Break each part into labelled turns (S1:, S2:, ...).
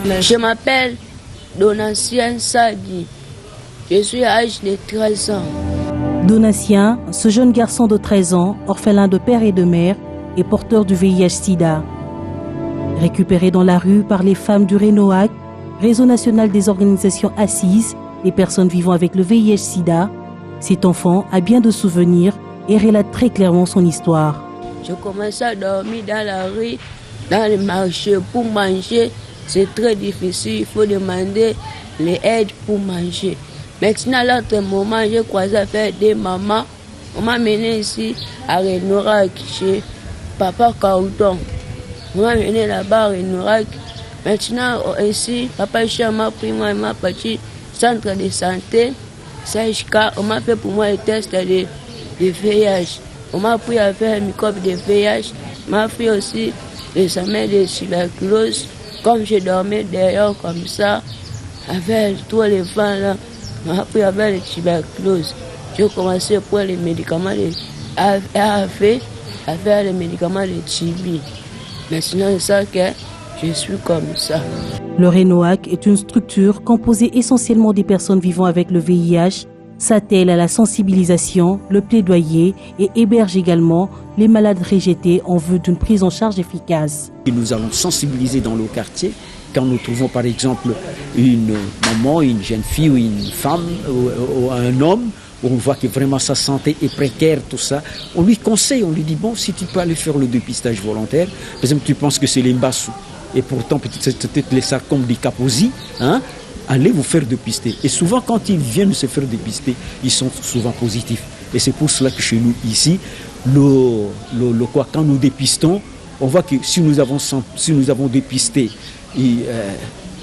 S1: Je m'appelle Donatien Sadi. Je suis à l'âge de 13 ans.
S2: Donatien, ce jeune garçon de 13 ans, orphelin de père et de mère, est porteur du VIH-Sida. Récupéré dans la rue par les femmes du RENOAC, Réseau national des organisations assises des personnes vivant avec le VIH-Sida, cet enfant a bien de souvenirs et relate très clairement son histoire.
S1: Je commençais à dormir dans la rue, dans les marchés pour manger. C'est très difficile, il faut demander les aides pour manger. Maintenant, à l'autre moment, j'ai croisé avec des mamans. On m'a mené ici à Renorac, chez Papa Caudon. On m'a mené là-bas à Renorac. Maintenant, ici, Papa Chia m'a pris, moi, il m'a parti centre de santé. On m'a fait pour moi le test de VIH. On m'a pris à faire un microbe de VIH. On m'a fait aussi l'examen de tuberculose. Comme je dormais derrière comme ça, avec tous les vents là, on m'a pris avec la tuberculose. J'ai commencé à prendre les médicaments de AAV, à faire les médicaments de TB. Maintenant, c'est ça que je suis comme ça.
S2: Le RENOAC est une structure composée essentiellement des personnes vivant avec le VIH, s'attelle à la sensibilisation, le plaidoyer et héberge également les malades rejetés en vue d'une prise en charge efficace.
S3: Nous allons sensibiliser dans le quartier quand nous trouvons par exemple une maman, une jeune fille ou une femme ou un homme où on voit que vraiment sa santé est précaire, tout ça, on lui conseille, on lui dit bon, si tu peux aller faire le dépistage volontaire, par exemple tu penses que c'est l'embassou et pourtant peut-être les sarcomes des Kaposi, hein, allez vous faire dépister. Et souvent, quand ils viennent se faire dépister, ils sont souvent positifs. Et c'est pour cela que chez nous, ici, quand nous dépistons, on voit que si nous avons dépisté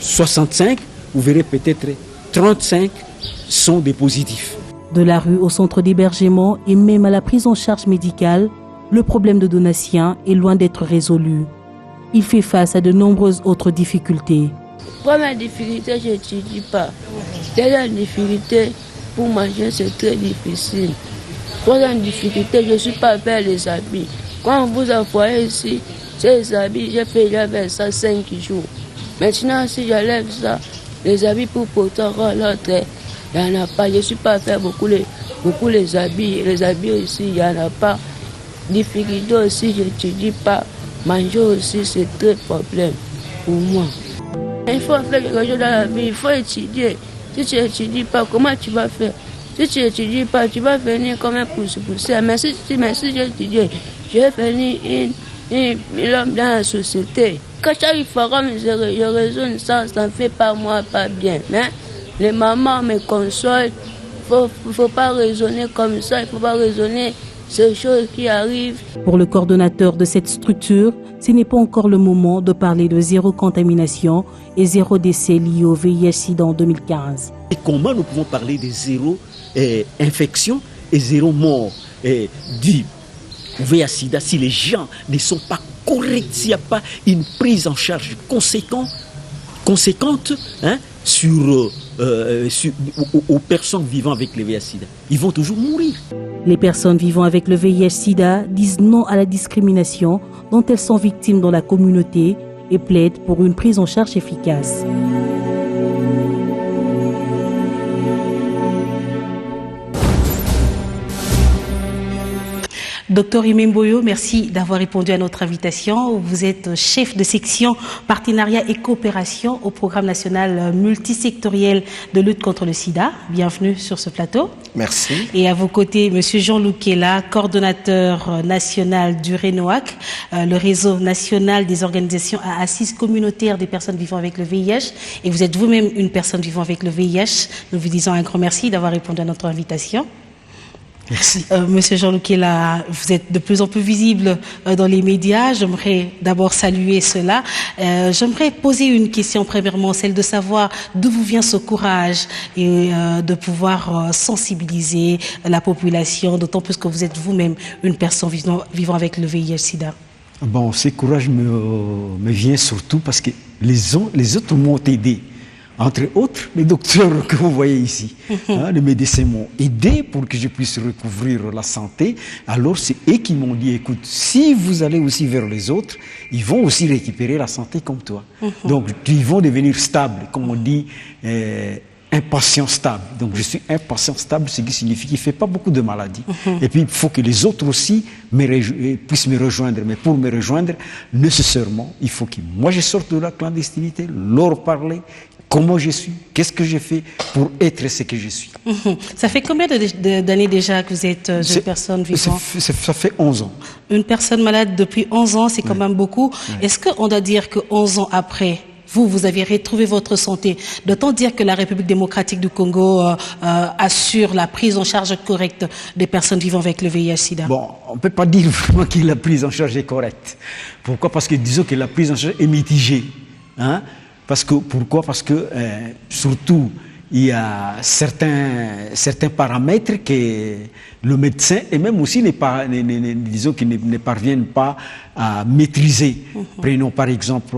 S3: 65, vous verrez peut-être 35 sont des positifs.
S2: De la rue au centre d'hébergement et même à la prise en charge médicale, le problème de Donatien est loin d'être résolu. Il fait face à de nombreuses autres difficultés.
S1: Première difficulté, je n'étudie pas. Deuxième difficulté, pour manger, c'est très difficile. Troisième difficulté, je ne suis pas vers les habits. Quand vous envoyez ici, ces habits, j'avais ça 5 jours. Maintenant, si j'enlève ça, les habits pour porter l'autre, il n'y en a pas. Je ne suis pas faire beaucoup les habits. Les habits aussi, il n'y en a pas. Difficulté aussi, je n'étudie pas. Manger aussi, c'est très problème pour moi. Il faut faire quelque chose dans la vie, il faut étudier. Si tu n'étudies pas, comment tu vas faire? Si tu n'étudies pas, tu vas venir comme un poussé. Mais si j'ai étudié, je vais venir l'homme dans la société. Quand chaque forum, je raisonne ça ne fait pas moi pas bien. Hein? Les mamans me consolent, il ne faut pas raisonner comme ça, il ne faut pas raisonner ces choses qui arrivent.
S2: Pour le coordonnateur de cette structure, ce n'est pas encore le moment de parler de zéro contamination et zéro décès lié au VIH-Sida en 2015.
S3: Et comment nous pouvons parler de zéro infection et zéro mort du VIH-Sida si les gens ne sont pas corrects, s'il n'y a pas une prise en charge conséquente hein, aux personnes vivant avec le VIH-Sida. Ils vont toujours mourir.
S2: Les personnes vivant avec le VIH-Sida disent non à la discrimination dont elles sont victimes dans la communauté et plaident pour une prise en charge efficace. Docteur Imemboyo, merci d'avoir répondu à notre invitation. Vous êtes chef de section partenariat et coopération au programme national multisectoriel de lutte contre le sida. Bienvenue sur ce plateau.
S4: Merci.
S2: Et à vos côtés, monsieur Jean Loukela, coordonnateur national du RENOAC, le réseau national des organisations à assise communautaire des personnes vivant avec le VIH. Et vous êtes vous-même une personne vivant avec le VIH. Nous vous disons un grand merci d'avoir répondu à notre invitation.
S4: Merci.
S2: Monsieur Jean-Luc, vous êtes de plus en plus visible dans les médias. J'aimerais d'abord saluer cela. J'aimerais poser une question premièrement, celle de savoir d'où vous vient ce courage et de pouvoir sensibiliser la population, d'autant plus que vous êtes vous-même une personne vivant avec le VIH-Sida.
S4: Bon, ce courage me vient surtout parce que les autres m'ont aidé.
S3: Entre autres, les docteurs que vous voyez ici, les médecins m'ont aidé pour que je puisse recouvrir la santé. Alors c'est eux qui m'ont dit, écoute, si vous allez aussi vers les autres, ils vont aussi récupérer la santé comme toi. Donc ils vont devenir stables, comme on dit, un patient stable. Donc je suis un patient stable, ce qui signifie qu'il ne fait pas beaucoup de maladies. Et puis il faut que les autres aussi puissent me rejoindre. Mais pour me rejoindre, nécessairement, il faut que moi je sorte de la clandestinité, leur parler, comment je suis, qu'est-ce que j'ai fait pour être ce que je suis.
S2: Ça fait combien d'années déjà que vous êtes une personne vivante?
S3: Ça fait 11 ans.
S2: Une personne malade depuis 11 ans, c'est quand même beaucoup. Est-ce qu'on doit dire que 11 ans après, vous avez retrouvé votre santé? Doit-on dire que la République démocratique du Congo assure la prise en charge correcte des personnes vivant avec le VIH-Sida?
S3: Bon, on ne peut pas dire vraiment que la prise en charge est correcte. Pourquoi? Parce que disons que la prise en charge est mitigée. Pourquoi? Parce que surtout, il y a certains paramètres que le médecin et même aussi disons qu'ils ne parviennent pas à maîtriser. Prenons par exemple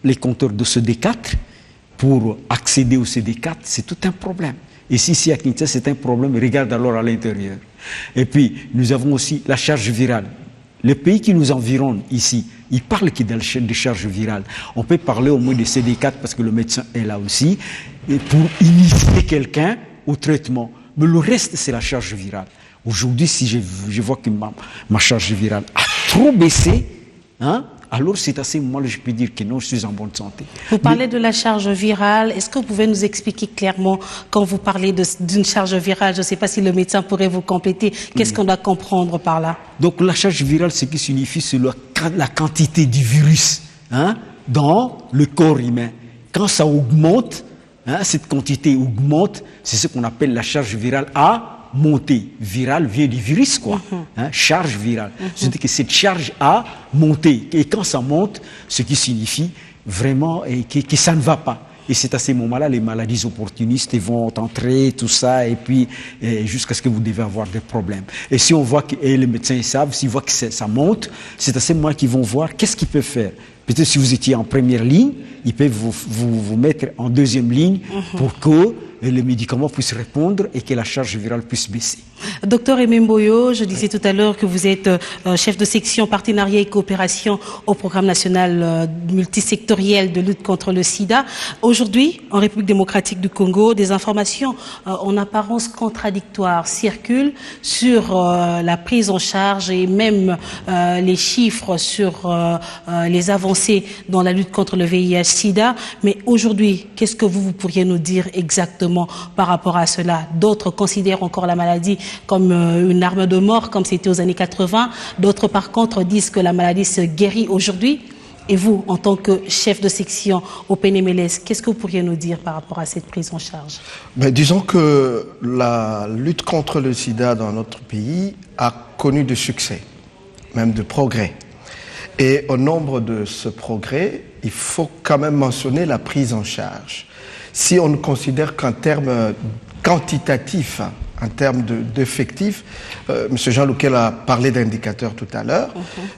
S3: les compteurs de CD4. Pour accéder au CD4, c'est tout un problème. Et si à Kinshasa c'est un problème, regarde alors à l'intérieur. Et puis, nous avons aussi la charge virale. Les pays qui nous environnent ici, ils parlent de charge virale. On peut parler au moins de CD4 parce que le médecin est là aussi, et pour initier quelqu'un au traitement. Mais le reste, c'est la charge virale. Aujourd'hui, si je vois que ma charge virale a trop baissé, alors c'est à ce moment-là je peux dire que non, je suis en bonne santé.
S2: Vous parlez de la charge virale. Est-ce que vous pouvez nous expliquer clairement, quand vous parlez d'une charge virale, je ne sais pas si le médecin pourrait vous compléter, qu'est-ce qu'on doit comprendre par là? Donc
S3: la charge virale, ce qui signifie, c'est la quantité du virus dans le corps humain. Quand ça augmente, cette quantité augmente, c'est ce qu'on appelle la charge virale à monter. Viral vient du virus, quoi. Charge virale. C'est-à-dire que cette charge a monté. Et quand ça monte, ce qui signifie vraiment que ça ne va pas. Et c'est à ce moment-là, les maladies opportunistes vont entrer, tout ça, et puis jusqu'à ce que vous devez avoir des problèmes. Et si on voit que les médecins savent, s'ils voient que ça monte, c'est à ce moment-là qu'ils vont voir qu'est-ce qu'ils peuvent faire. Peut-être si vous étiez en première ligne, ils peuvent vous mettre en deuxième ligne pour que les médicaments puissent répondre et que la charge virale puisse baisser.
S2: Docteur Aimé Mboyo, je disais tout à l'heure que vous êtes chef de section partenariat et coopération au programme national multisectoriel de lutte contre le sida. Aujourd'hui, en République démocratique du Congo, des informations en apparence contradictoires circulent sur la prise en charge et même les chiffres sur les avancées dans la lutte contre le VIH-Sida. Mais aujourd'hui, qu'est-ce que vous pourriez nous dire exactement par rapport à cela? D'autres considèrent encore la maladie comme une arme de mort, comme c'était aux années 80. D'autres, par contre, disent que la maladie se guérit aujourd'hui. Et vous, en tant que chef de section au PNMLS, qu'est-ce que vous pourriez nous dire par rapport à cette prise en charge?
S4: Disons que la lutte contre le sida dans notre pays a connu de succès, même de progrès. Et au nombre de ce progrès, il faut quand même mentionner la prise en charge. Si on ne considère qu'en termes quantitatifs, en termes d'effectifs, M. Jean Louquel a parlé d'indicateurs tout à l'heure.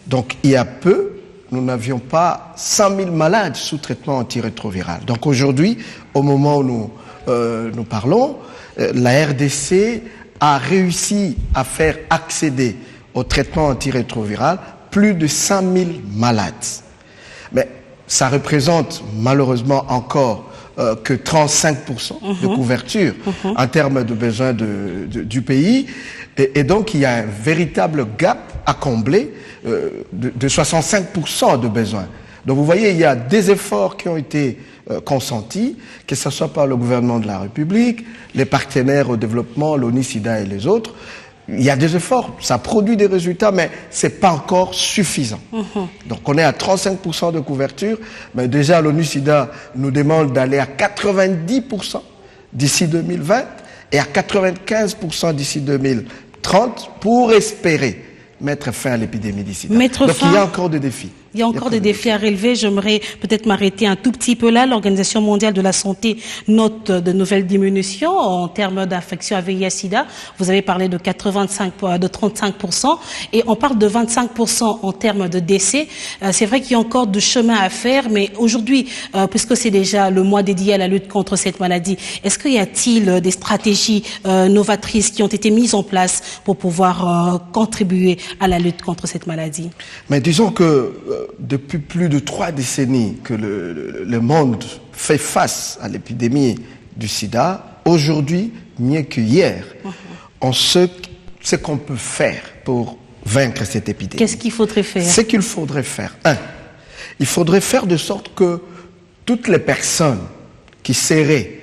S4: Donc, il y a peu, nous n'avions pas 100 000 malades sous traitement antirétroviral. Donc, aujourd'hui, au moment où nous parlons, la RDC a réussi à faire accéder au traitement antirétroviral plus de 100 000 malades. Mais ça représente malheureusement encore que 35% de couverture en termes de besoins du pays. Et donc, il y a un véritable gap à combler de 65% de besoins. Donc, vous voyez, il y a des efforts qui ont été consentis, que ce soit par le gouvernement de la République, les partenaires au développement, l'ONU-SIDA et les autres. Il y a des efforts, ça produit des résultats, mais ce n'est pas encore suffisant. Donc on est à 35% de couverture, mais déjà l'ONU-SIDA nous demande d'aller à 90% d'ici 2020 et à 95% d'ici 2030 pour espérer mettre fin à l'épidémie du sida. Donc il y a encore des défis.
S2: Il y a encore des défis à relever. J'aimerais peut-être m'arrêter un tout petit peu là. L'Organisation mondiale de la santé note de nouvelles diminutions en termes d'infection à VIH/SIDA. Vous avez parlé de 35% et on parle de 25% en termes de décès. C'est vrai qu'il y a encore du chemin à faire, mais aujourd'hui, puisque c'est déjà le mois dédié à la lutte contre cette maladie, est-ce qu'il y a-t-il des stratégies novatrices qui ont été mises en place pour pouvoir contribuer à la lutte contre cette maladie?
S4: Mais disons que depuis plus de 3 décennies que le monde fait face à l'épidémie du sida, aujourd'hui, mieux que hier, on sait ce qu'on peut faire pour vaincre cette épidémie.
S2: Qu'est-ce qu'il faudrait faire?
S4: Ce qu'il faudrait faire, il faudrait faire de sorte que toutes les personnes qui seraient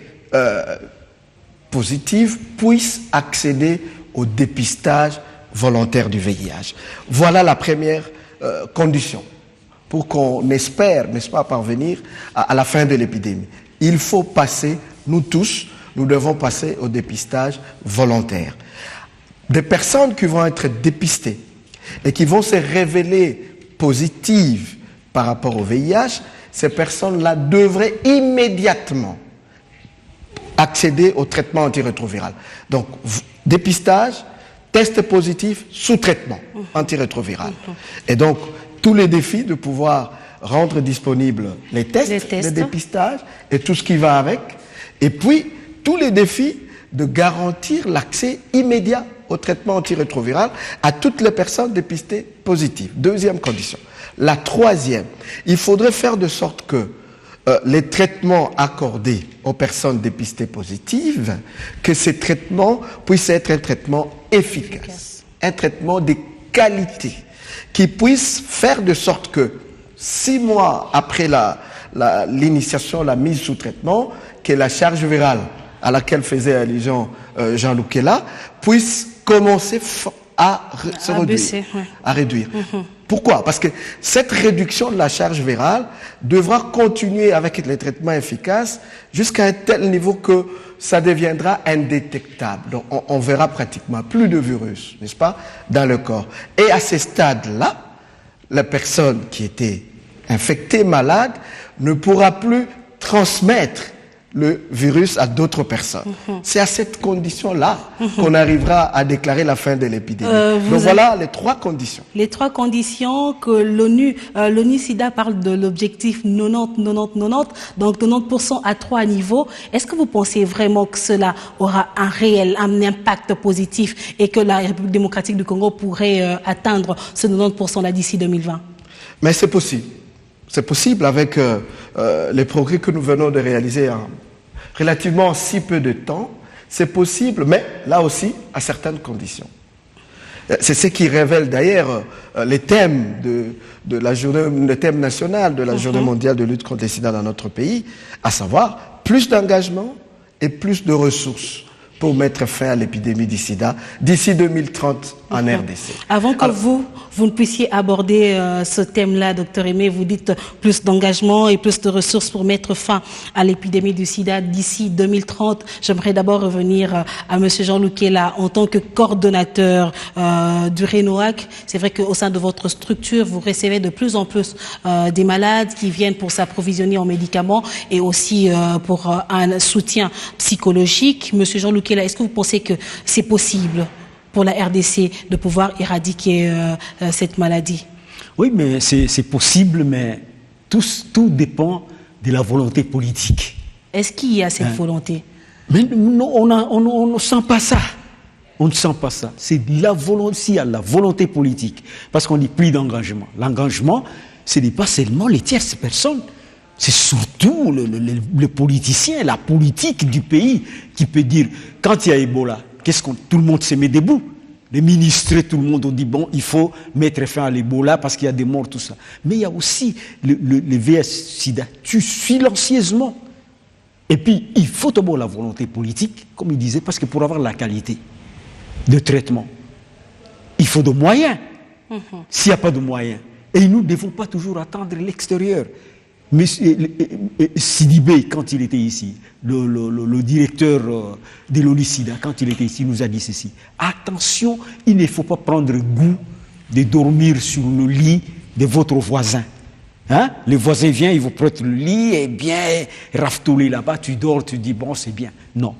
S4: positives puissent accéder au dépistage volontaire du VIH. Voilà la première condition pour qu'on espère, n'est-ce pas, parvenir à la fin de l'épidémie. Il faut passer, nous tous, nous devons passer au dépistage volontaire. Des personnes qui vont être dépistées et qui vont se révéler positives par rapport au VIH, ces personnes-là devraient immédiatement accéder au traitement antirétroviral. Donc, dépistage, test positif, sous-traitement antirétroviral. Et donc, tous les défis de pouvoir rendre disponibles les tests, le dépistage et tout ce qui va avec. Et puis, tous les défis de garantir l'accès immédiat au traitement antirétroviral à toutes les personnes dépistées positives. Deuxième condition. La troisième, il faudrait faire de sorte que les traitements accordés aux personnes dépistées positives, que ces traitements puissent être un traitement efficace, un traitement de qualité, qui puisse faire de sorte que 6 mois après l'initiation, la mise sous traitement, que la charge virale à laquelle faisait allusion Jean-Luc Kela puisse commencer à réduire. Pourquoi? Parce que cette réduction de la charge virale devra continuer avec les traitements efficaces jusqu'à un tel niveau que ça deviendra indétectable. Donc on verra pratiquement plus de virus, n'est-ce pas, dans le corps. Et à ce stade-là, la personne qui était infectée, malade, ne pourra plus transmettre le virus à d'autres personnes. C'est à cette condition-là qu'on arrivera à déclarer la fin de l'épidémie. Donc voilà les 3 conditions.
S2: Les 3 conditions que l'ONU SIDA parle de l'objectif 90-90-90, donc 90% à 3 niveaux. Est-ce que vous pensez vraiment que cela aura un impact positif et que la République démocratique du Congo pourrait atteindre ce 90% là d'ici 2020?
S4: Mais c'est possible. C'est possible avec les progrès que nous venons de réaliser en relativement si peu de temps. C'est possible, mais là aussi, à certaines conditions. C'est ce qui révèle d'ailleurs les thèmes de la journée, le thème national de la Journée mondiale de lutte contre le sida dans notre pays, à savoir plus d'engagement et plus de ressources pour mettre fin à l'épidémie du sida d'ici 2030 en RDC.
S2: Avant que vous ne puissiez aborder ce thème-là, docteur Aimé, vous dites plus d'engagement et plus de ressources pour mettre fin à l'épidémie du sida d'ici 2030. J'aimerais d'abord revenir à monsieur Jean-Luc Kela en tant que coordonnateur du RENOAC. C'est vrai qu'au sein de votre structure, vous recevez de plus en plus des malades qui viennent pour s'approvisionner en médicaments et aussi pour un soutien psychologique. Monsieur Jean-Luc Kela, est-ce que vous pensez que c'est possible pour la RDC de pouvoir éradiquer cette maladie?
S3: Oui, mais c'est possible, mais tout dépend de la volonté politique.
S2: Est-ce qu'il y a cette volonté?
S3: Mais non, on ne sent pas ça. On ne sent pas ça. C'est la volonté, s'il y a la volonté politique. Parce qu'on dit plus d'engagement. L'engagement, ce n'est pas seulement les tierces personnes. C'est surtout le politicien, la politique du pays qui peut dire, quand il y a Ebola, tout le monde se met debout. Les ministres, tout le monde ont dit, bon, il faut mettre fin à l'Ebola parce qu'il y a des morts, tout ça. Mais il y a aussi le VIH-Sida tue silencieusement. Et puis, il faut d'abord la volonté politique, comme il disait, parce que pour avoir la qualité de traitement, il faut des moyens. S'il n'y a pas de moyens. Et nous ne devons pas toujours attendre l'extérieur. Mais Sidibé, quand il était ici, le directeur de l'ONU-SIDA, quand il était ici, nous a dit ceci. Attention, il ne faut pas prendre goût de dormir sur le lit de votre voisin. Hein? Le voisin vient, il vous prête le lit, et bien, raftoulé là-bas, tu dors, tu dis, bon, c'est bien. Non.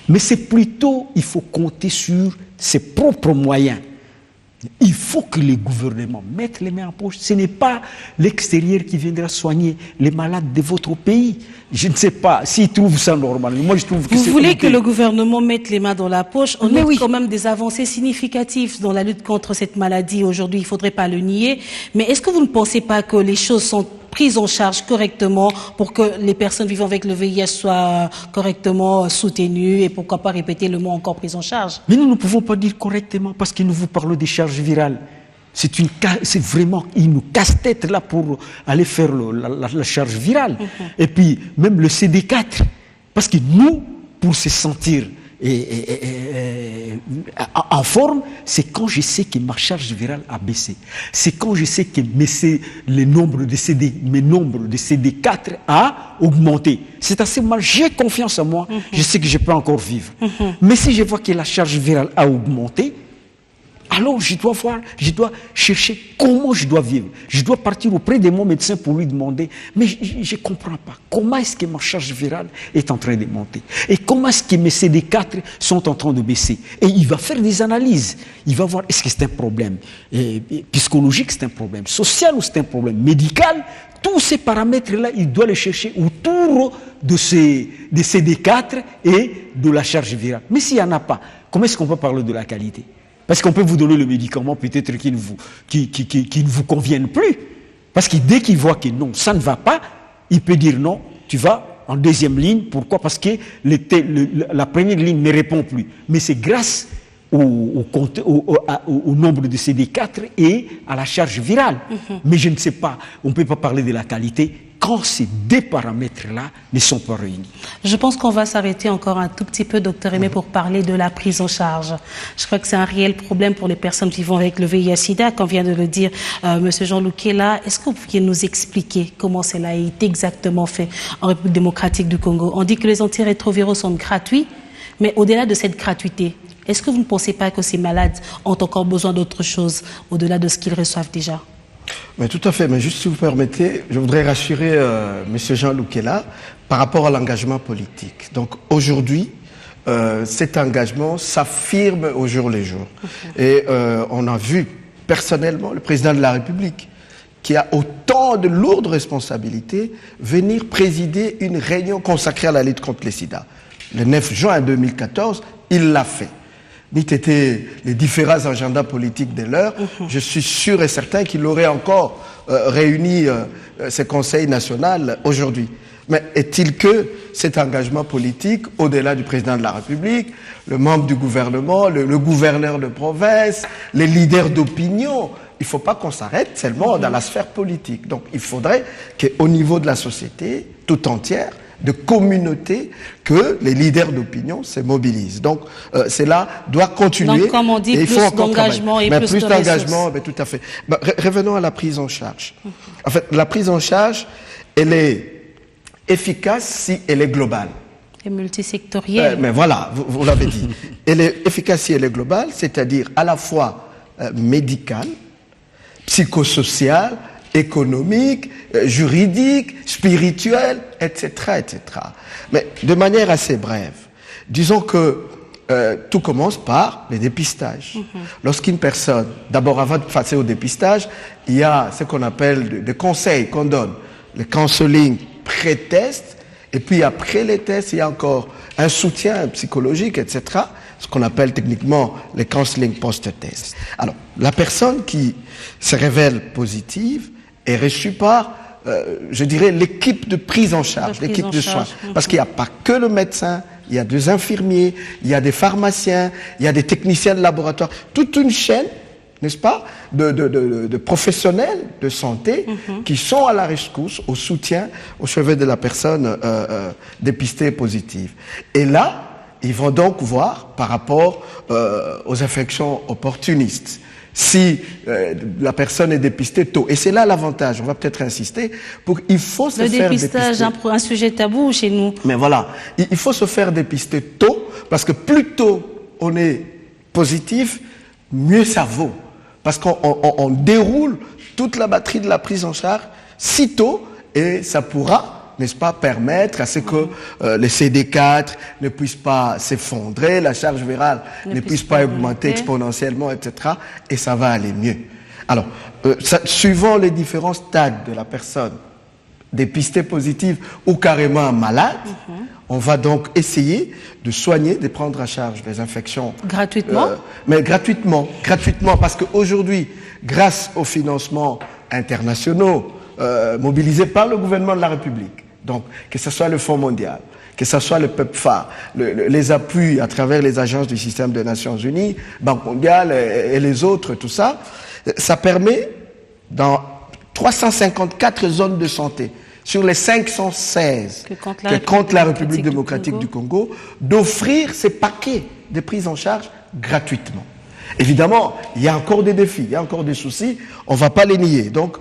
S3: Mais c'est plutôt, il faut compter sur ses propres moyens. Il faut que les gouvernements mettent les mains en poche. Ce n'est pas l'extérieur qui viendra soigner les malades de votre pays. Je ne sais pas s'ils trouvent ça normal. Moi, je trouve que
S2: vous
S3: c'est
S2: voulez que le gouvernement mette les mains dans la poche. On
S3: Mais
S2: a
S3: oui.
S2: quand même des avancées significatives dans la lutte contre cette maladie aujourd'hui. Il ne faudrait pas le nier. Mais est-ce que vous ne pensez pas que les choses sont prises en charge correctement pour que les personnes vivant avec le VIH soient correctement soutenues et pourquoi pas répéter le mot encore prise en charge?
S3: Mais nous ne pouvons pas dire correctement parce que nous vous parlons des charges virales. C'est vraiment une casse-tête là pour aller faire la charge virale. Et puis même le CD4. Parce que nous, pour se sentir en forme, c'est quand je sais que ma charge virale a baissé. C'est quand je sais que mes nombres de CD4 a augmenté. C'est assez mal. J'ai confiance en moi. Je sais que je peux encore vivre. Mais si je vois que la charge virale a augmenté, alors je dois chercher comment je dois vivre. Je dois partir auprès de mon médecin pour lui demander, mais je ne comprends pas, comment est-ce que ma charge virale est en train de monter? Et comment est-ce que mes CD4 sont en train de baisser? Et il va faire des analyses. Il va voir, est-ce que c'est un problème psychologique, c'est un problème social ou c'est un problème médical? Tous ces paramètres-là, il doit les chercher autour de ces CD4 et de la charge virale. Mais s'il n'y en a pas, comment est-ce qu'on peut parler de la qualité? Parce qu'on peut vous donner le médicament peut-être qui ne vous convienne plus. Parce que dès qu'il voit que non, ça ne va pas, il peut dire non, tu vas en deuxième ligne. Pourquoi? Parce que la première ligne ne répond plus. Mais c'est grâce au nombre de CD4 et à la charge virale. Mais je ne sais pas, on ne peut pas parler de la qualité quand ces deux paramètres-là ne sont pas réunis.
S2: Je pense qu'on va s'arrêter encore un tout petit peu, docteur Aimé, pour parler de la prise en charge. Je crois que c'est un réel problème pour les personnes vivant avec le VIH-Sida, comme vient de le dire M. Jean Loukela. Est-ce que vous pouviez nous expliquer comment cela a été exactement fait en République démocratique du Congo? On dit que les antirétroviraux sont gratuits, mais au-delà de cette gratuité, est-ce que vous ne pensez pas que ces malades ont encore besoin d'autre chose au-delà de ce qu'ils reçoivent déjà?
S4: Mais tout à fait, mais juste si vous permettez, je voudrais rassurer M. Jean Loukela par rapport à l'engagement politique. Donc aujourd'hui, cet engagement s'affirme au jour le jour. Et on a vu personnellement le président de la République, qui a autant de lourdes responsabilités, venir présider une réunion consacrée à la lutte contre le sida. Le 9 juin 2014, il l'a fait. N'eût été les différents agendas politiques de l'heure, je suis sûr et certain qu'il aurait encore réuni ce Conseil national aujourd'hui. Mais est-il que cet engagement politique, au-delà du président de la République, le membre du gouvernement, le gouverneur de province, les leaders d'opinion, il ne faut pas qu'on s'arrête seulement dans la sphère politique. Donc il faudrait qu'au niveau de la société tout entière, de communauté, que les leaders d'opinion se mobilisent. Donc cela doit continuer.
S2: Donc comme on dit, plus d'engagement et plus de
S4: d'engagement, tout à fait. Revenons à la prise en charge. En fait, la prise en charge, elle est efficace si elle est globale.
S2: Et multisectorielle.
S4: Mais voilà, vous l'avez dit. Elle est efficace si elle est globale, c'est-à-dire à la fois médicale, psychosociale, économique, juridique, spirituel, etc., etc. Mais de manière assez brève, disons que tout commence par le dépistage. Lorsqu'une personne, d'abord avant de passer au dépistage, il y a ce qu'on appelle des conseils qu'on donne, le counseling pré-test, et puis après les tests, il y a encore un soutien psychologique, etc., ce qu'on appelle techniquement le counseling post-test. Alors, la personne qui se révèle positive est reçue par, je dirais, l'équipe de prise en charge, l'équipe de soins. Parce qu'il n'y a pas que le médecin, il y a des infirmiers, il y a des pharmaciens, il y a des techniciens de laboratoire, toute une chaîne, n'est-ce pas, de professionnels de santé qui sont à la rescousse, au soutien, au chevet de la personne dépistée positive. Et là, ils vont donc voir par rapport aux infections opportunistes. Si la personne est dépistée tôt. Et c'est là l'avantage, on va peut-être insister, il faut se faire dépister. Le dépistage,
S2: un sujet tabou chez nous.
S4: Mais voilà, il faut se faire dépister tôt, parce que plus tôt on est positif, mieux ça vaut. Parce qu'on déroule toute la batterie de la prise en charge sitôt et ça pourra, n'est-ce pas, permettre à ce que les CD4 ne puissent pas s'effondrer, la charge virale ne puisse pas augmenter exponentiellement, etc. Et ça va aller mieux. Alors, suivant les différents stades de la personne, dépistée positive ou carrément malade, on va donc essayer de soigner, de prendre en charge les infections.
S2: Gratuitement
S4: Mais gratuitement, parce qu'aujourd'hui, grâce aux financements internationaux mobilisés par le gouvernement de la République, donc que ce soit le Fonds mondial, que ce soit le PEPFAR, les appuis à travers les agences du système des Nations Unies, Banque mondiale et les autres, tout ça, ça permet dans 354 zones de santé, sur les 516 que compte la République démocratique du Congo, d'offrir ces paquets de prise en charge gratuitement. Évidemment, il y a encore des défis, il y a encore des soucis, on ne va pas les nier. Donc,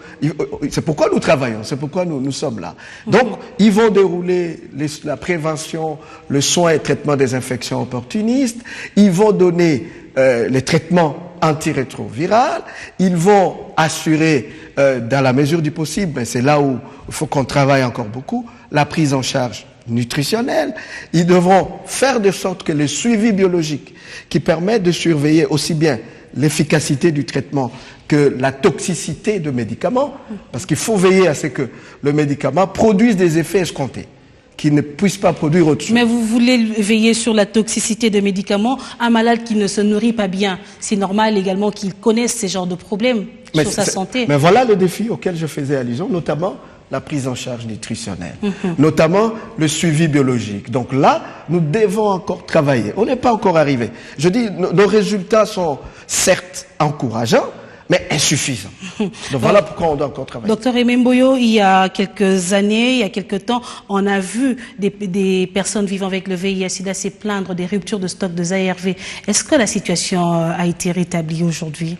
S4: c'est pourquoi nous travaillons, c'est pourquoi nous sommes là. Donc, ils vont dérouler la prévention, le soin et le traitement des infections opportunistes, ils vont donner les traitements antirétrovirales, ils vont assurer, dans la mesure du possible, mais c'est là où il faut qu'on travaille encore beaucoup, la prise en charge nutritionnelle. Ils devront faire de sorte que le suivi biologique qui permet de surveiller aussi bien l'efficacité du traitement que la toxicité de médicaments, parce qu'il faut veiller à ce que le médicament produise des effets escomptés, qui ne puisse pas produire autre chose.
S2: Mais vous voulez veiller sur la toxicité de médicaments. Un malade qui ne se nourrit pas bien, c'est normal également qu'il connaisse ces genres de problèmes sur sa santé.
S4: Mais voilà le défi auquel je faisais allusion, notamment la prise en charge nutritionnelle, notamment le suivi biologique. Donc là, nous devons encore travailler. On n'est pas encore arrivé. Je dis, nos résultats sont certes encourageants, mais insuffisants. Donc voilà pourquoi on doit encore travailler.
S2: Docteur Ememboyo, il y a quelques années, il y a quelques temps, on a vu des personnes vivant avec le VIH-Sida se plaindre des ruptures de stock de ARV. Est-ce que la situation a été rétablie aujourd'hui?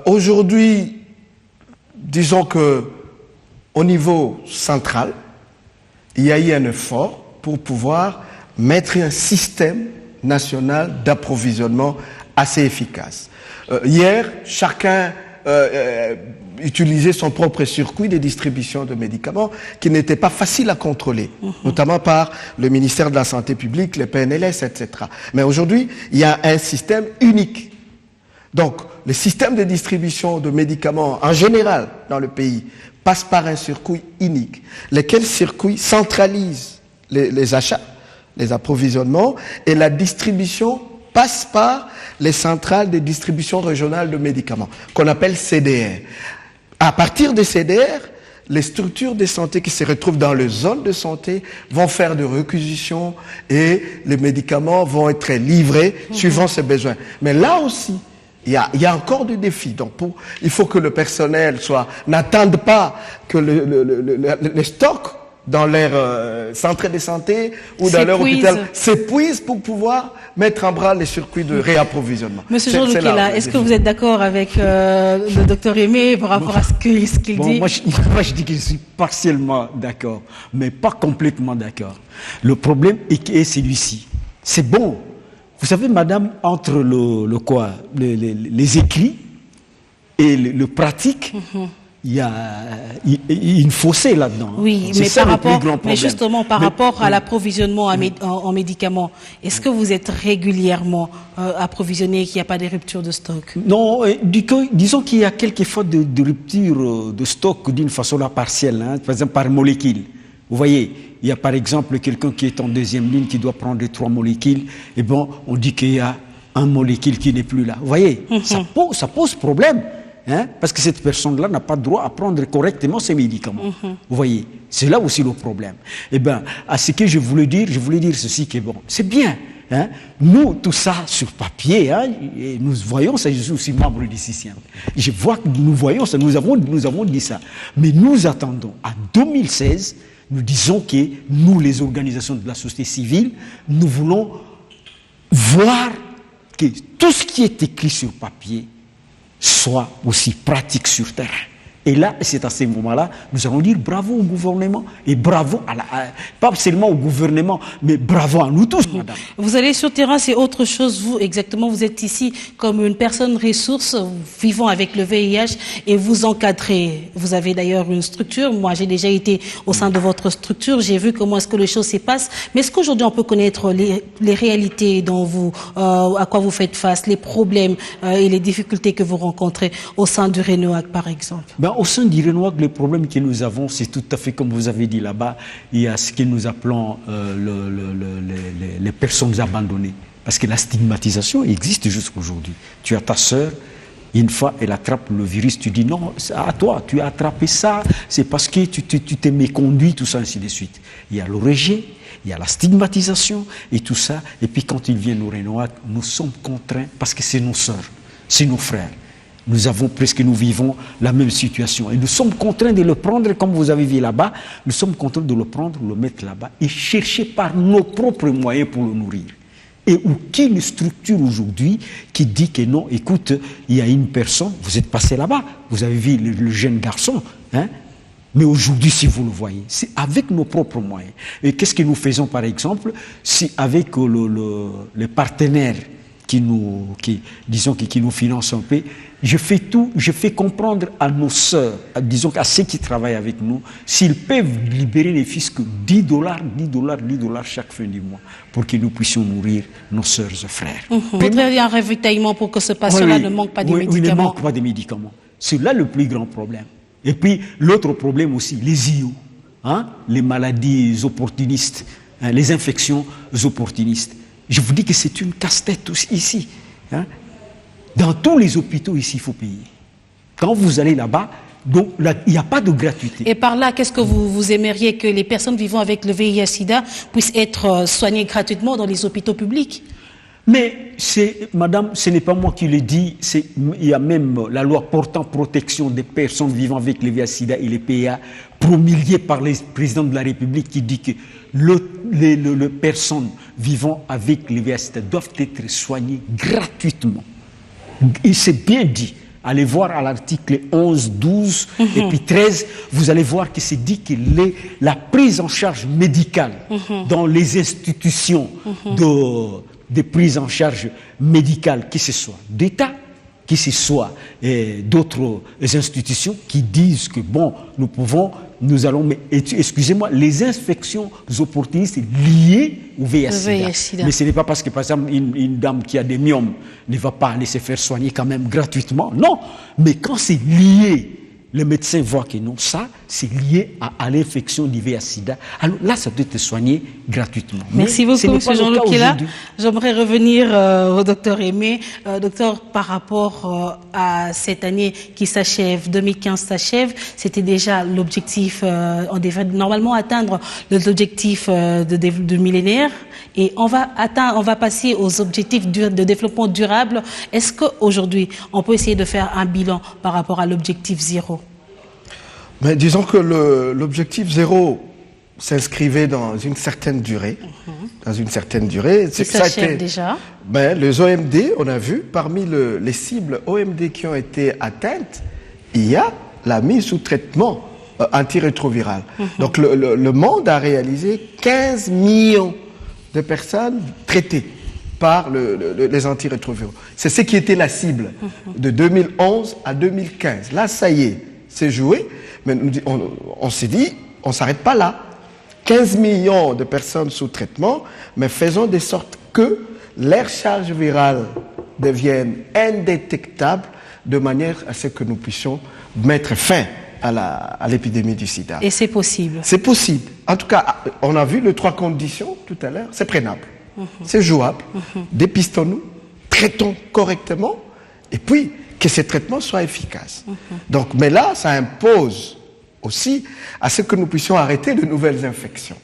S4: Aujourd'hui, disons que au niveau central, il y a eu un effort pour pouvoir mettre un système national d'approvisionnement assez efficace. Hier, chacun utilisait son propre circuit de distribution de médicaments qui n'était pas facile à contrôler, notamment par le ministère de la Santé publique, les PNLS, etc. Mais aujourd'hui, il y a un système unique. Donc, le système de distribution de médicaments en général dans le pays passe par un circuit unique, lequel circuit centralise les achats, les approvisionnements, et la distribution passe par les centrales de distribution régionale de médicaments, qu'on appelle CDR. À partir de CDR, les structures de santé qui se retrouvent dans les zones de santé vont faire de réquisitions et les médicaments vont être livrés suivant ses besoins. Mais là aussi, il y a encore des défis. Donc, il faut que le personnel n'attende pas que les stocks dans leur centre de santé ou dans leur hôpital s'épuisent pour pouvoir mettre en branle les circuits de réapprovisionnement.
S2: Monsieur Jean Lukela, est-ce que vous êtes d'accord avec le docteur Aimé par rapport à ce qu'il dit?
S3: Moi, je dis que je suis partiellement d'accord, mais pas complètement d'accord. Le problème est celui-ci. C'est bon. Vous savez, madame, entre les écrits et le pratique, il y a une fossé là-dedans.
S2: Oui, mais justement, par rapport à l'approvisionnement en médicaments, est-ce que vous êtes régulièrement approvisionné, qu'il n'y a pas de rupture de stock?
S3: Non, disons qu'il y a quelques fois de rupture de stock d'une façon partielle, par exemple par molécule. Vous voyez, il y a par exemple quelqu'un qui est en deuxième ligne qui doit prendre 3 molécules, et bon, on dit qu'il y a un molécule qui n'est plus là. Vous voyez, ça pose problème, parce que cette personne-là n'a pas droit à prendre correctement ses médicaments. Vous voyez, c'est là aussi le problème. Eh bien, à ce que je voulais dire ceci, que bon, c'est bien. Nous, tout ça sur papier, et nous voyons ça, je suis aussi membre du CICIEM. Je vois que nous voyons ça, nous avons dit ça. Mais nous attendons, en 2016, nous disons que nous, les organisations de la société civile, nous voulons voir que tout ce qui est écrit sur papier soit aussi pratique sur terrain. Et là, c'est à ce moment-là, nous allons dire bravo au gouvernement et bravo pas seulement au gouvernement, mais bravo à nous tous, madame.
S2: Vous allez sur le terrain, c'est autre chose. Vous, exactement, vous êtes ici comme une personne ressource vivant avec le VIH et vous encadrez. Vous avez d'ailleurs une structure. Moi, j'ai déjà été au sein de votre structure. J'ai vu comment est-ce que les choses se passent. Mais est-ce qu'aujourd'hui, on peut connaître les réalités dont vous, à quoi vous faites face, les problèmes et les difficultés que vous rencontrez au sein du RENOAC, par exemple?
S3: Au sein du RENOAC, les problèmes que nous avons, c'est tout à fait comme vous avez dit là-bas, il y a ce que nous appelons les personnes abandonnées. Parce que la stigmatisation existe jusqu'à aujourd'hui. Tu as ta sœur, une fois elle attrape le virus, tu dis non, c'est à toi, tu as attrapé ça, c'est parce que tu t'es méconduit, tout ça, ainsi de suite. Il y a le rejet, il y a la stigmatisation et tout ça. Et puis quand ils viennent au RENOAC, nous sommes contraints, parce que c'est nos sœurs, c'est nos frères. Nous vivons la même situation. Et nous sommes contraints de le prendre, comme vous avez vu là-bas, nous sommes contraints de le prendre, le mettre là-bas et chercher par nos propres moyens pour le nourrir. Et aucune structure aujourd'hui qui dit que non, écoute, il y a une personne, vous êtes passé là-bas, vous avez vu le jeune garçon, hein, mais aujourd'hui, si vous le voyez, c'est avec nos propres moyens. Et qu'est-ce que nous faisons par exemple, si avec les partenaires qui nous financent un peu, je fais comprendre à nos sœurs, disons à ceux qui travaillent avec nous, s'ils peuvent libérer les fils que $10 chaque fin du mois, pour que nous puissions nourrir nos sœurs et frères.
S2: Vous voudriez un ravitaillement pour que ce patient-là ne manque pas de médicaments?
S3: Oui, ne manque pas de médicaments. C'est là le plus grand problème. Et puis, l'autre problème aussi, les IO, hein, les maladies opportunistes, hein, les infections opportunistes. Je vous dis que c'est une casse-tête aussi ici. Hein. Dans tous les hôpitaux ici, il faut payer. Quand vous allez là-bas, donc il n'y a pas de gratuité.
S2: Et par là, qu'est-ce que vous aimeriez que les personnes vivant avec le VIH/SIDA puissent être soignées gratuitement dans les hôpitaux publics?
S3: Mais madame, ce n'est pas moi qui le dis, il y a même la loi portant protection des personnes vivant avec le VIH/SIDA et les PA, promulguée par le président de la République, qui dit que les personnes vivant avec le VIH/SIDA doivent être soignées gratuitement. Il s'est bien dit. Allez voir à l'article 11, 12 et puis 13, vous allez voir que c'est dit que la prise en charge médicale dans les institutions de prise en charge médicale, que ce soit d'État, que ce soit d'autres institutions qui disent que bon, nous allons, mais excusez-moi, les infections opportunistes liées au VIH/SIDA. Mais ce n'est pas parce que, par exemple, une dame qui a des myomes ne va pas aller se faire soigner quand même gratuitement. Non, mais quand c'est lié, le médecin voit que non, ça, c'est lié à l'infection du VIH/SIDA. Alors là, ça doit être soigné gratuitement.
S2: Merci beaucoup, M. Jean-Luc Kela. J'aimerais revenir au docteur Aimé. Docteur, par rapport à cette année qui s'achève, 2015 s'achève, c'était déjà l'objectif, on devrait normalement atteindre l'objectif de millénaire. Et on va passer aux objectifs de développement durable. Est-ce qu'aujourd'hui, on peut essayer de faire un bilan par rapport à l'objectif 0?
S4: Mais disons que l'objectif 0 s'inscrivait dans une certaine durée. Dans une certaine durée.
S2: Ça s'achève déjà.
S4: Ben, les OMD, on a vu, parmi les cibles OMD qui ont été atteintes, il y a la mise sous traitement antirétroviral. Donc le monde a réalisé 15 millions de personnes traitées par les antirétroviraux. C'est ce qui était la cible de 2011 à 2015. Là, ça y est, c'est joué, mais on s'est dit, on ne s'arrête pas là. 15 millions de personnes sous traitement, mais faisons de sorte que leur charge virale devienne indétectable de manière à ce que nous puissions mettre fin à l'épidémie du sida.
S2: Et c'est possible? C'est
S4: possible. En tout cas, on a vu les 3 conditions tout à l'heure. C'est prenable. C'est jouable. Dépistons-nous, traitons correctement, et puis que ces traitements soient efficaces. Donc, mais là, ça impose aussi à ce que nous puissions arrêter de nouvelles infections.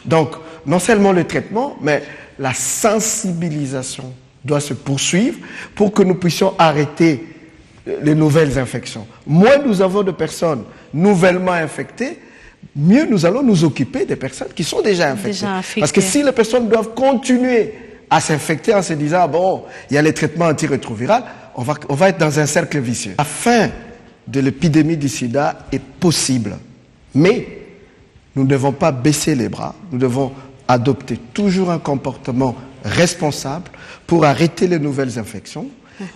S4: Donc, non seulement le traitement, mais la sensibilisation doit se poursuivre pour que nous puissions arrêter les nouvelles infections. Moins nous avons de personnes nouvellement infectées, mieux nous allons nous occuper des personnes qui sont déjà infectées. Parce que si les personnes doivent continuer à s'infecter en se disant, bon, il y a les traitements antirétroviraux, on va être dans un cercle vicieux. La fin de l'épidémie du sida est possible. Mais nous ne devons pas baisser les bras, nous devons adopter toujours un comportement responsable pour arrêter les nouvelles infections.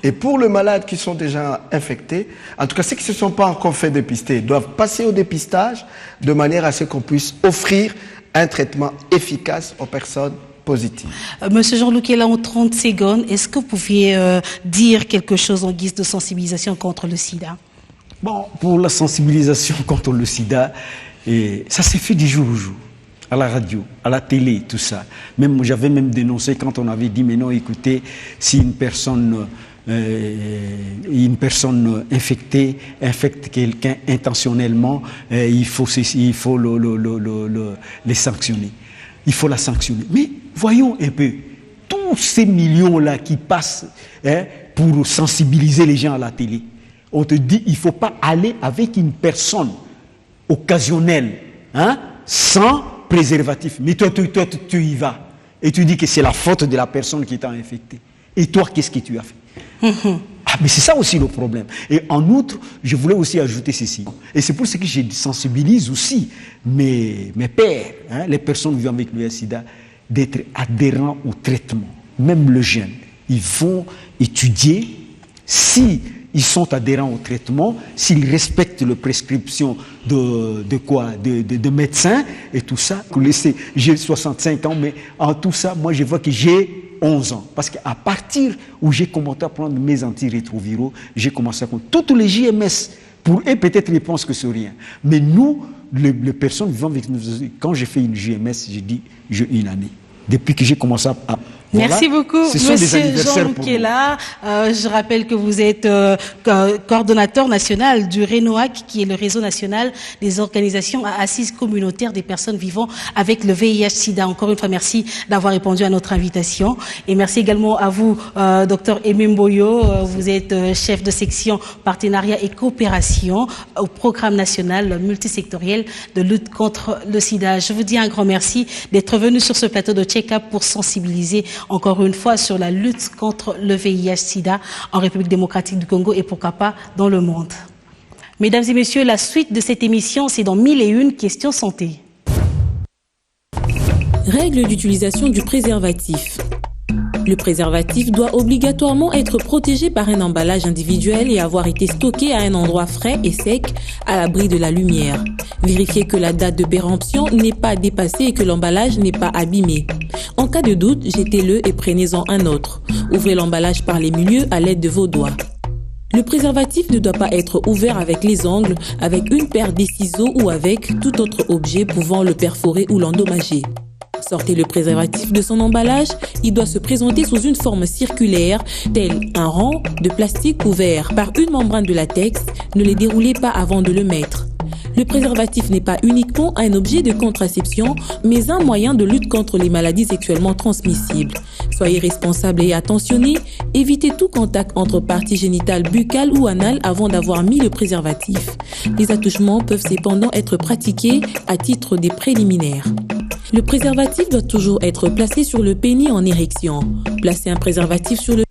S4: Et pour les malades qui sont déjà infectés, en tout cas ceux qui ne se sont pas encore fait dépister, doivent passer au dépistage de manière à ce qu'on puisse offrir un traitement efficace aux personnes positives.
S2: Monsieur Jean-Luc, là en 30 secondes, est-ce que vous pouviez dire quelque chose en guise de sensibilisation contre le sida?
S3: Bon, pour la sensibilisation contre le sida, ça s'est fait du jour au jour, à la radio, à la télé, tout ça. J'avais même dénoncé quand on avait dit, mais non, écoutez, si une personne infectée infecte quelqu'un intentionnellement, il faut les sanctionner. Il faut la sanctionner. Mais voyons un peu, tous ces millions-là qui passent pour sensibiliser les gens à la télé, on te dit, il ne faut pas aller avec une personne occasionnelle, sans préservatif. Mais toi, tu y vas. Et tu dis que c'est la faute de la personne qui t'a infecté. Et toi, qu'est-ce que tu as fait? Ah, mais c'est ça aussi le problème. Et en outre, je voulais aussi ajouter ceci. Et c'est pour ça que je sensibilise aussi mes pères, les personnes vivant avec le sida, d'être adhérents au traitement. Même le jeune. Ils vont étudier si ils sont adhérents au traitement, s'ils respectent les prescriptions de médecins et tout ça. J'ai 65 ans, mais en tout ça, moi je vois que j'ai 11 ans. Parce qu'à partir où j'ai commencé à prendre mes antirétroviraux, j'ai commencé à prendre toutes les JMS. Pour eux, peut-être ils pensent que c'est rien. Mais nous, les personnes vivant avec nous, quand j'ai fait une JMS, j'ai dit, j'ai une année. Depuis que j'ai commencé à...
S2: Merci beaucoup, Monsieur Jean-Luc Kela. Je rappelle que vous êtes coordonnateur national du RENOAC, qui est le réseau national des organisations à assise communautaire des personnes vivant avec le VIH-Sida. Encore une fois, merci d'avoir répondu à notre invitation. Et merci également à vous, Dr Aimé Mboyo. Vous êtes chef de section partenariat et coopération au programme national multisectoriel de lutte contre le sida. Je vous dis un grand merci d'être venu sur ce plateau de check-up pour sensibiliser encore une fois sur la lutte contre le VIH-Sida en République démocratique du Congo et pourquoi pas dans le monde. Mesdames et messieurs, la suite de cette émission, c'est dans 1001 questions santé.
S5: Règles d'utilisation du préservatif. Le préservatif doit obligatoirement être protégé par un emballage individuel et avoir été stocké à un endroit frais et sec, à l'abri de la lumière. Vérifiez que la date de péremption n'est pas dépassée et que l'emballage n'est pas abîmé. En cas de doute, jetez-le et prenez-en un autre. Ouvrez l'emballage par les milieux à l'aide de vos doigts. Le préservatif ne doit pas être ouvert avec les ongles, avec une paire de ciseaux ou avec tout autre objet pouvant le perforer ou l'endommager. Sortez le préservatif de son emballage, il doit se présenter sous une forme circulaire, tel un rond de plastique couvert par une membrane de latex. Ne les déroulez pas avant de le mettre. Le préservatif n'est pas uniquement un objet de contraception, mais un moyen de lutte contre les maladies sexuellement transmissibles. Soyez responsable et attentionné, évitez tout contact entre parties génitales buccales ou anales avant d'avoir mis le préservatif. Les attouchements peuvent cependant être pratiqués à titre des préliminaires. Le préservatif doit toujours être placé sur le pénis en érection. Placez un préservatif sur le